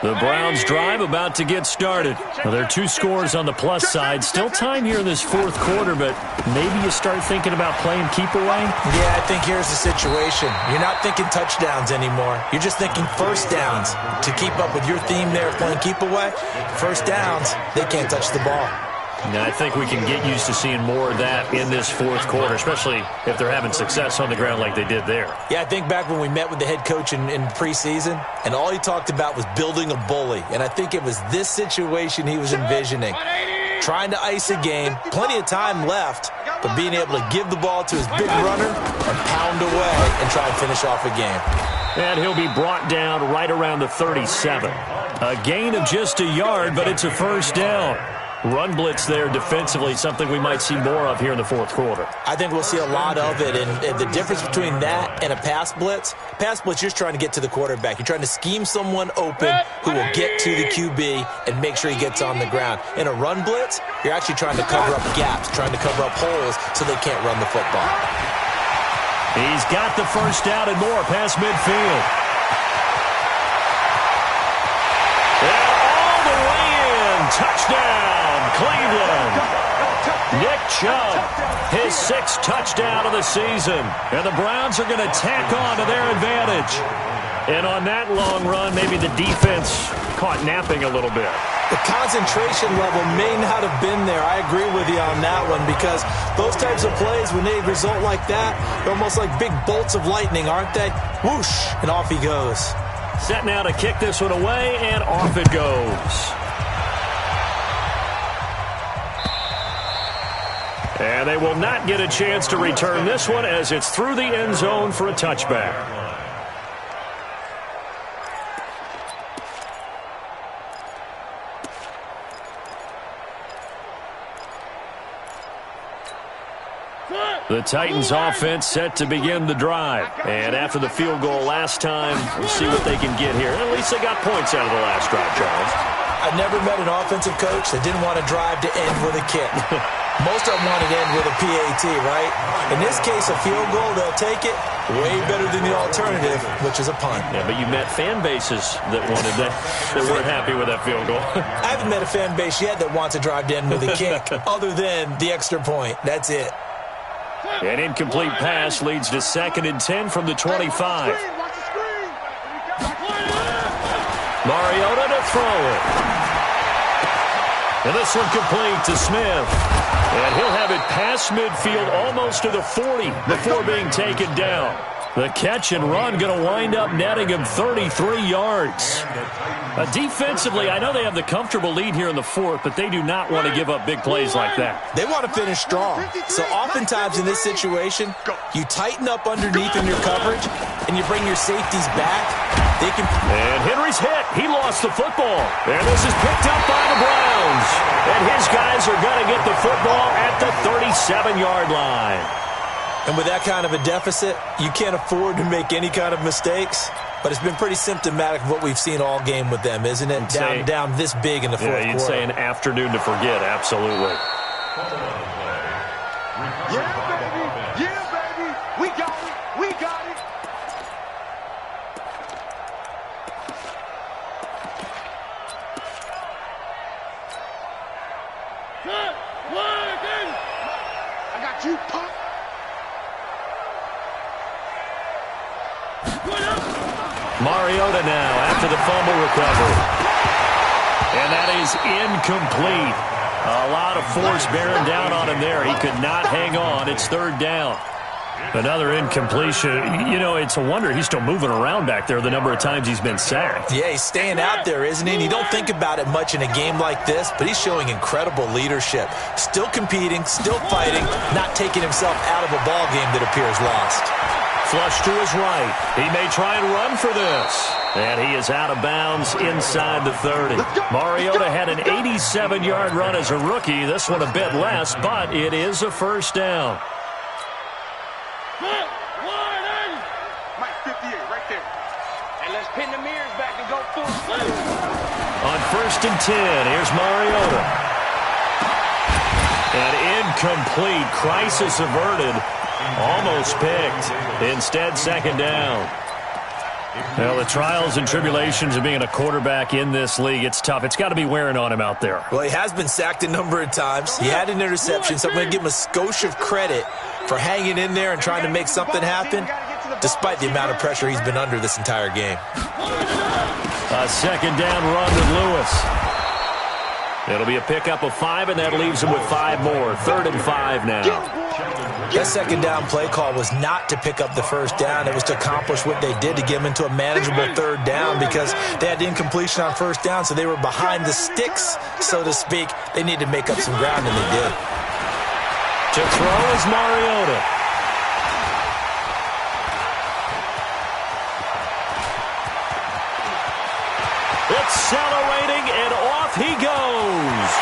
The Browns drive about to get started. Well, there are 2 scores on the plus side. Still time here in this 4th quarter, but maybe you start thinking about playing keep away? Yeah, I think here's the situation. You're not thinking touchdowns anymore. You're just thinking first downs. To keep up with your theme there of playing keep away, first downs, they can't touch the ball. Now, I think we can get used to seeing more of that in this 4th quarter, especially if they're having success on the ground like they did there. Yeah, I think back when we met with the head coach in preseason, and all he talked about was building a bully. And I think it was this situation he was envisioning. Trying to ice a game, plenty of time left, but being able to give the ball to his big runner and pound away and try and finish off a game. And he'll be brought down right around the 37. A gain of just a yard, but it's a first down. Run blitz there defensively, something we might see more of here in the 4th quarter. I think we'll see a lot of it, and the difference between that and a pass blitz, you're just trying to get to the quarterback. You're trying to scheme someone open who will get to the QB and make sure he gets on the ground. In a run blitz, you're actually trying to cover up gaps, trying to cover up holes so they can't run the football. He's got the first down and more past midfield. And all the way in, touchdown. Cleveland. Nick Chubb, his 6th touchdown of the season. And the Browns are going to tack on to their advantage. And on that long run, maybe the defense caught napping a little bit. The concentration level may not have been there. I agree with you on that one because those types of plays, when they result like that, they're almost like big bolts of lightning, aren't they? Whoosh, and off he goes. Set now to kick this one away, and off it goes. And they will not get a chance to return this one as it's through the end zone for a touchback. The Titans offense set to begin the drive. And after the field goal last time, we'll see what they can get here. At least they got points out of the last drive, Charles. I've never met an offensive coach that didn't want to drive to end with a kick. Most of them want it in with a PAT, right? In this case, a field goal, they'll take it. Way better than the alternative, which is a punt. Yeah, but you met fan bases that wanted that weren't happy with that field goal. I haven't met a fan base yet that wants to drive in with a kick other than the extra point. That's it. An incomplete pass leads to 2nd and 10 from the 25. Mariota to throw it. And this one complete to Smith. And he'll have it past midfield almost to the 40 before being taken down. The catch and run going to wind up netting him 33 yards. Defensively, I know they have the comfortable lead here in the 4th, but they do not want to give up big plays like that. They want to finish strong. So oftentimes in this situation, you tighten up underneath in your coverage, and you bring your safeties back. And Henry's hit. He lost the football. And this is picked up by the Browns. And his guys are going to get the football at the 37-yard line. And with that kind of a deficit, you can't afford to make any kind of mistakes. But it's been pretty symptomatic of what we've seen all game with them, isn't it? Down this big in the fourth quarter. You'd say an afternoon to forget, absolutely. Yeah, baby. Yeah, baby. We got it. We got it. I got you, punk. Mariota now after the fumble recovery. And that is incomplete. A lot of force bearing down on him there. He could not hang on. It's 3rd down. Another incompletion. You know, it's a wonder he's still moving around back there the number of times he's been sacked. Yeah, he's staying out there, isn't he? And you don't think about it much in a game like this, but he's showing incredible leadership. Still competing, still fighting, not taking himself out of a ball game that appears lost. Flush to his right. He may try and run for this. And he is out of bounds inside the 30. Mariota had an 87-yard run as a rookie. This one a bit less, but it is a 1st down. Mike 58 right there. And let's pin the mirrors back and go full speed. On 1st and 10, here's Mariota. An incomplete, crisis averted. Almost picked. Instead, 2nd down. Well, the trials and tribulations of being a quarterback in this league, it's tough. It's got to be wearing on him out there. Well, he has been sacked a number of times. He had an interception, so I'm going to give him a skosh of credit for hanging in there and trying to make something happen, despite the amount of pressure he's been under this entire game. A 2nd down run with Lewis. It'll be a pickup of 5, and that leaves him with 5 more. 3rd and 5 now. That 2nd down play call was not to pick up the 1st down. It was to accomplish what they did to get him into a manageable 3rd down because they had incompletion on 1st down, so they were behind the sticks, so to speak. They needed to make up some ground, and they did. To throw is Mariota. Accelerating, and off he goes.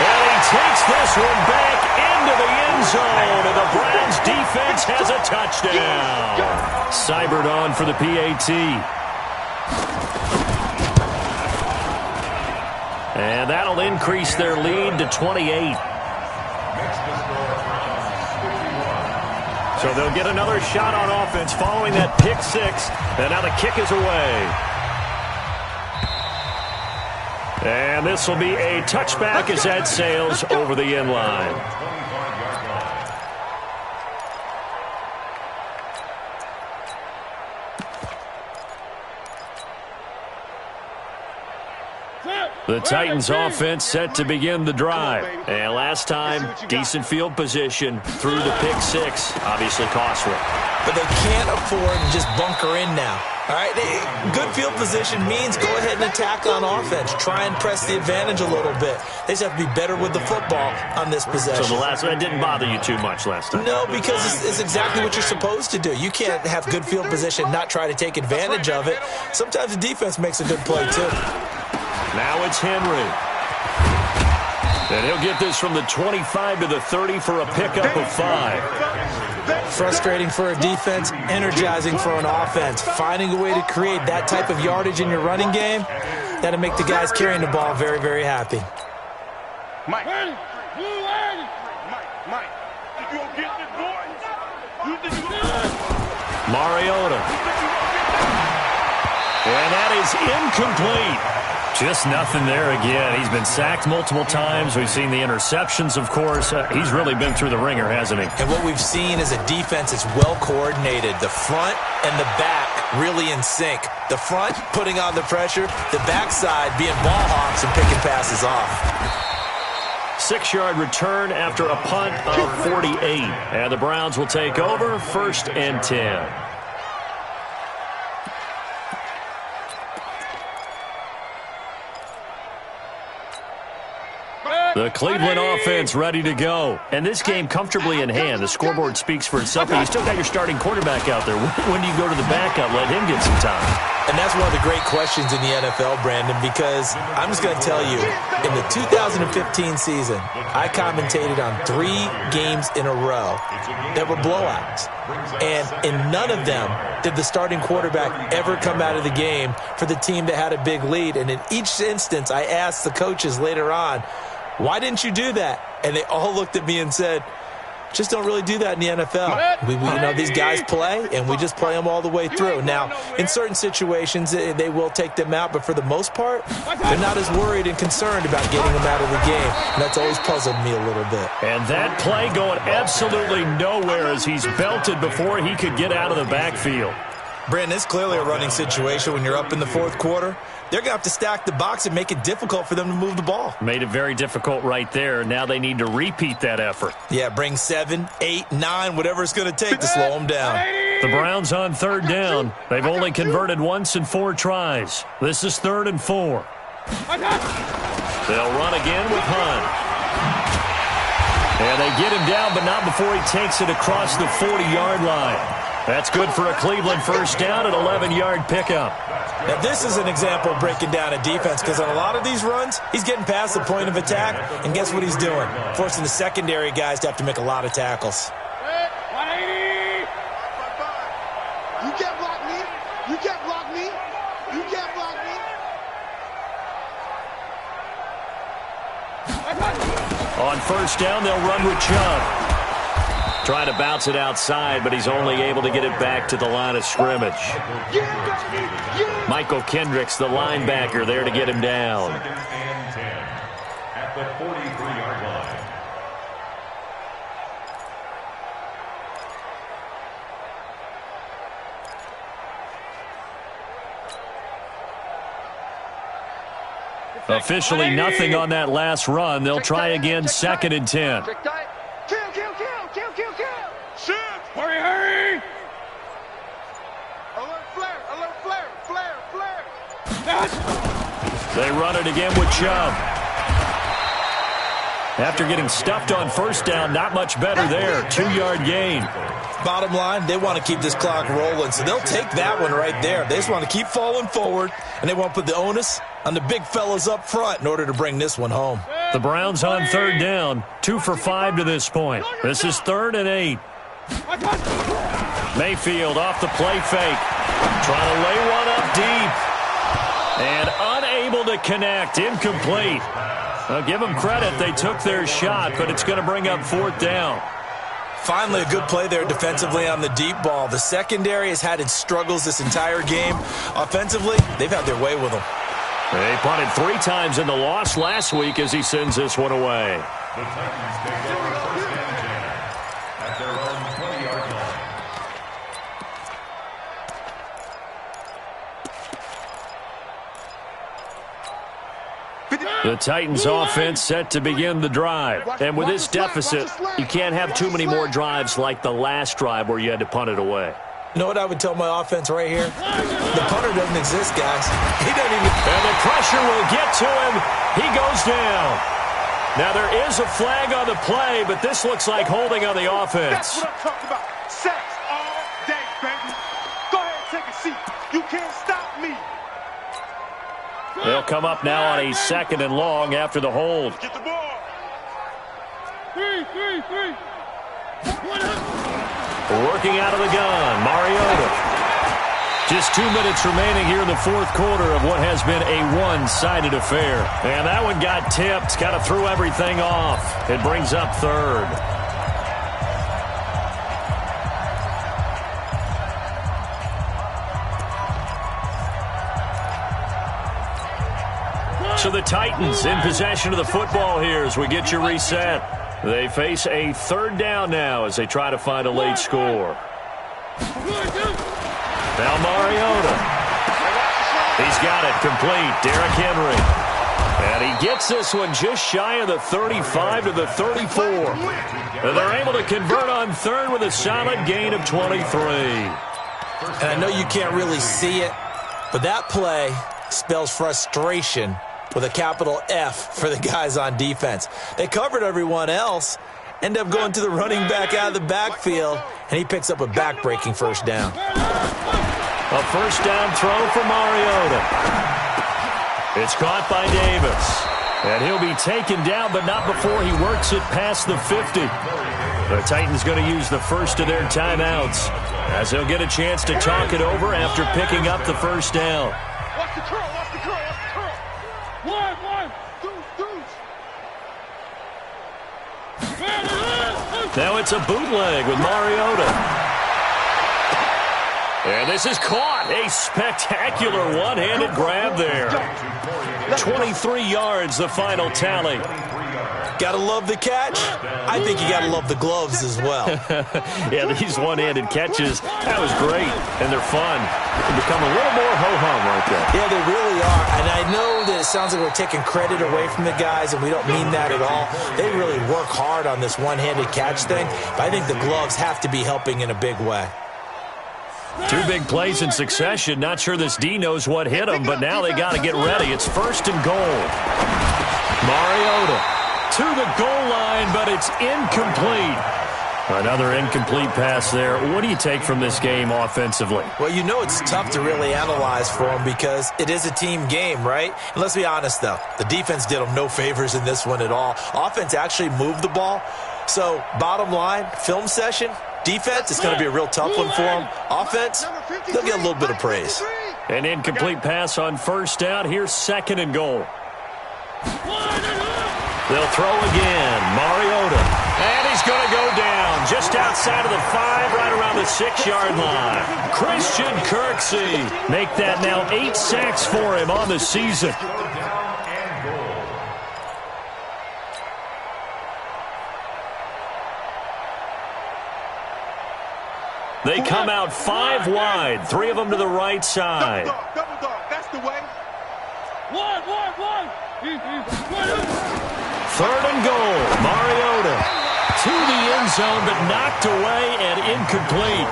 And he takes this one back into the end zone, and the Browns defense has a touchdown. Seibert on for the PAT. And that'll increase their lead to 28. So they'll get another shot on offense following that pick 6, and now the kick is away. And this will be a touchback as that sails over the end line. The Titans offense set to begin the drive. And last time, decent field position through the pick 6. Obviously costly. But they can't afford to just bunker in now. All right, good field position means go ahead and attack on offense. Try and press the advantage a little bit. They just have to be better with the football on this possession. So the last one didn't bother you too much last time? No, because it's exactly what you're supposed to do. You can't have good field position, not try to take advantage of it. Sometimes the defense makes a good play, too. Now it's Henry. And he'll get this from the 25 to the 30 for a pickup of 5. Frustrating for a defense, energizing for an offense. Finding a way to create that type of yardage in your running game, that'll make the guys carrying the ball very, very happy. Mike, Mike, you gonna get this, boy? You think you gonna Mariota. And that is incomplete. Just nothing there again. He's been sacked multiple times. We've seen the interceptions, of course. He's really been through the ringer, hasn't he? And what we've seen is a defense that's well coordinated. The front and the back really in sync. The front putting on the pressure. The backside being ball hawks and picking passes off. 6-yard return after a punt of 48. And the Browns will take over 1st and 10. The Cleveland offense ready to go. And this game comfortably in hand. The scoreboard speaks for itself. But you still got your starting quarterback out there. When do you go to the backup? Let him get some time. And that's one of the great questions in the NFL, Brandon, because I'm just going to tell you, in the 2015 season, I commentated on 3 games in a row that were blowouts. And in none of them did the starting quarterback ever come out of the game for the team that had a big lead. And in each instance, I asked the coaches later on, why didn't you do that? And they all looked at me and said, just don't really do that in the NFL. We these guys play, and we just play them all the way through. Now, in certain situations, they will take them out, but for the most part, they're not as worried and concerned about getting them out of the game. And that's always puzzled me a little bit. And that play going absolutely nowhere as he's belted before he could get out of the backfield. Brandon, it's clearly a running situation when you're up in the 4th quarter. They're going to have to stack the box and make it difficult for them to move the ball. Made it very difficult right there. Now they need to repeat that effort. Yeah, bring 7, 8, 9, whatever it's going to take to slow them down. The Browns on 3rd down. They've only converted once in 4 tries. This is 3rd and 4. They'll run again with Hunt. And they get him down, but not before he takes it across the 40-yard line. That's good for a Cleveland 1st down at 11-yard pickup. Now, this is an example of breaking down a defense because on a lot of these runs, he's getting past the point of attack, and guess what he's doing? Forcing the secondary guys to have to make a lot of tackles. 180! You can't block me. You can't block me. You can't block me. On 1st down, they'll run with Chubb. Trying to bounce it outside, but he's only able to get it back to the line of scrimmage. Michael Kendricks, the linebacker, there to get him down. 2nd and 10 at the 43-yard line. Officially nothing on that last run. They'll try again 2nd and 10. Kill. Shoot. Hurry. Alert flare. They run it again with Chubb. After getting stuffed on 1st down, not much better there. 2-yard gain. Bottom line, they want to keep this clock rolling, so they'll take that one right there. They just want to keep falling forward, and they want to put the onus on the big fellas up front in order to bring this one home. The Browns on 3rd down, 2 for 5 to this point. This is 3rd and 8. Mayfield off the play fake. Trying to lay one up deep. And unable to connect. Incomplete. I'll give them credit. They took their shot, but it's going to bring up 4th down. Finally, a good play there defensively on the deep ball. The secondary has had its struggles this entire game. Offensively, they've had their way with them. They punted 3 times in the loss last week as he sends this one away. The Titans take over 1st and 10 at their own 20-yard line. The Titans offense set to begin the drive. And with this deficit, you can't have too many more drives like the last drive where you had to punt it away. You know what I would tell my offense right here? The punter doesn't exist, guys. He doesn't even... And the pressure will get to him. He goes down. Now, there is a flag on the play, but this looks like holding on the offense. That's what I'm talking about. Sacks all day, baby. Go ahead and take a seat. You can't stop me. They'll come up now on a 2nd and long after the hold. Get the ball. 3. Working out of the gun, Mariota. Just 2 minutes remaining here in the fourth quarter of what has been a one-sided affair. And that one got tipped. Kind of threw everything off. It brings up third. So the Titans in possession of the football here as we get you reset. They face a third down now as they try to find a late score. Now Mariota. He's got it complete. Derrick Henry. And he gets this one just shy of the 35 to the 34. And they're able to convert on third with a solid gain of 23. And I know you can't really see it, but that play spells frustration with a capital F for the guys on defense. They covered everyone else, end up going to the running back out of the backfield, and he picks up a back-breaking first down. A first down throw for Mariota. It's caught by Davis. And he'll be taken down, but not before he works it past the 50. The Titans going to use the first of their timeouts as they'll get a chance to talk it over after picking up the first down. Watch the curl, watch the curl, watch the curl. One, deuce. Now it's a bootleg with Mariota. And this is caught. A spectacular one-handed grab there. 23 yards, the final tally. Gotta love the catch. I think you gotta love the gloves as well. Yeah, these one-handed catches, that was great. And they're fun. They become a little more ho-hum, aren't they? Yeah, they really are. And I know that it sounds like we're taking credit away from the guys, and we don't mean that at all. They really work hard on this one-handed catch thing. But I think the gloves have to be helping in a big way. Two big plays in succession. Not sure this D knows what hit him, but now they got to get ready. It's first and goal. Mariota to the goal line, but it's incomplete. Another incomplete pass there. What do you take from this game offensively? Well, you know it's tough to really analyze for them because it is a team game, right? And let's be honest, though. The defense did them no favors in this one at all. Offense actually moved the ball. So, bottom line, film session, defense, it's going to be a real tough one for them. Offense, they'll get a little bit of praise. An incomplete pass on first down. Here's second and goal. They'll throw again. Mariota. And he's going to go down just outside of the 5, right around the 6-yard line. Christian Kirksey. Make that now 8 sacks for him on the season. They come out 5 wide, 3 of them to the right side. Double dog, that's the way. One. Third and goal, Mariota to the end zone, but knocked away and incomplete.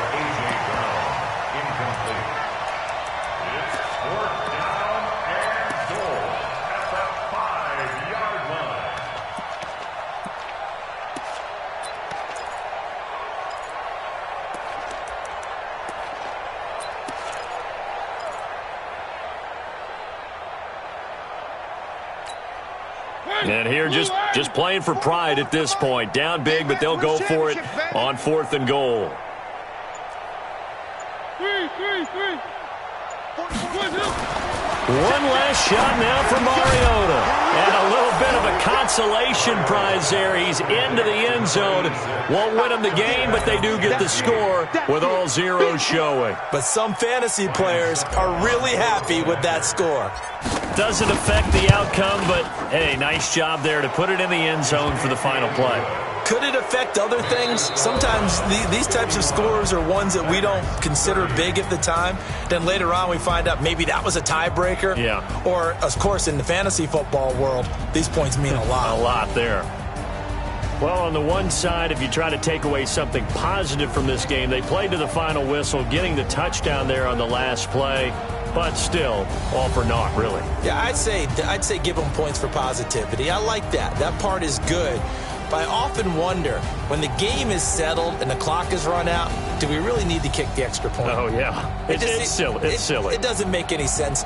And here just playing for pride at this point. Down big, but they'll go for it on 4th and goal. One last shot now for Mariota. And a little bit of a consolation prize there. He's into the end zone. Won't win him the game, but they do get the score with all zeros showing. But some fantasy players are really happy with that score. Doesn't affect the outcome, but, hey, nice job there to put it in the end zone for the final play. Could it affect other things? Sometimes these types of scores are ones that we don't consider big at the time. Then later on we find out maybe that was a tiebreaker. Yeah. Or, of course, in the fantasy football world, these points mean a lot. A lot there. Well, on the one side, if you try to take away something positive from this game, they played to the final whistle, getting the touchdown there on the last play. But still, all for naught, really. Yeah, I'd say give them points for positivity. I like that. That part is good. But I often wonder, when the game is settled and the clock is run out, do we really need to kick the extra point? Oh, yeah. It's silly. It's silly. It doesn't make any sense